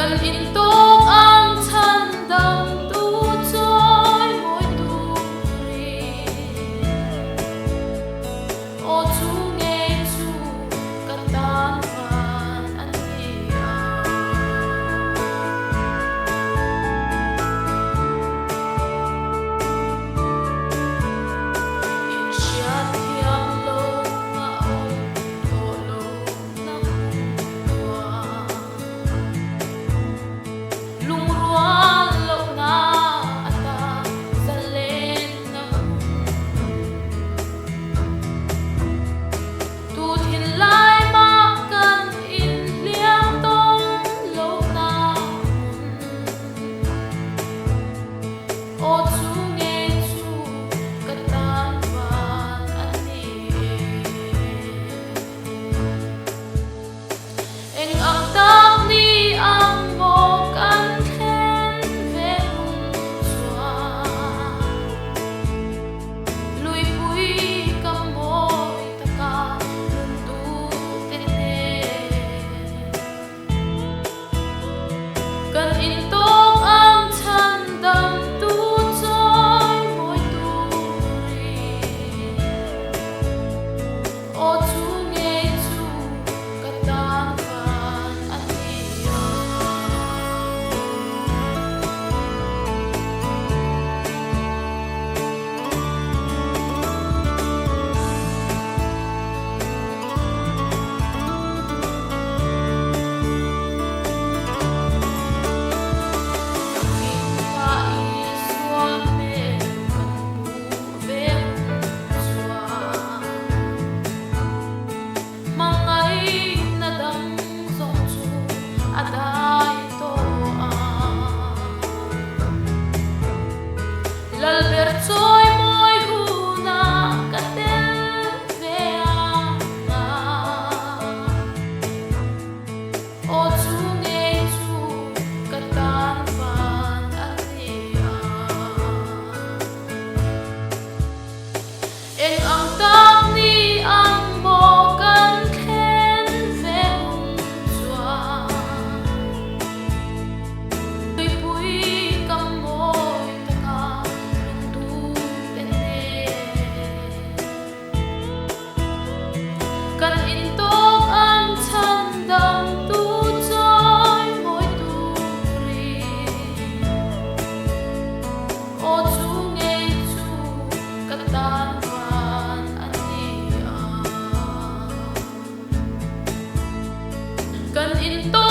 Cần in tốt ang thân đầm tu trôi mỗi turi. Ô chú nghe chú cất tan van anh ia. In siya thiang lâu nga ông tô lâu nắng hoa. Lung ruan lâu na ata sa lên na tu thiên lai ma cần in liang tông lâu na ô chú nghe chú cất tan van anh anh ang tao ni ang mo kan khen về hùng xóa lui bụi cầm môi ta ca lung tu tê tê cần in tốt ang thân đầm tu trôi mỗi turi. Ô chú nghe chú cất tan van anh ia. Trôi môi hù na cắt tên về nga. Ô chú nghe chú cất tan van anh ia. En ang tang ni ang mo kan khen về hùng xóa lui bụi cầm môi ta ca lung tu tê tê. Cần in tốt ang thân đầm tu trôi mỗi turi. Ô chú nghe chú cất tan van anh ia. Cần in tốt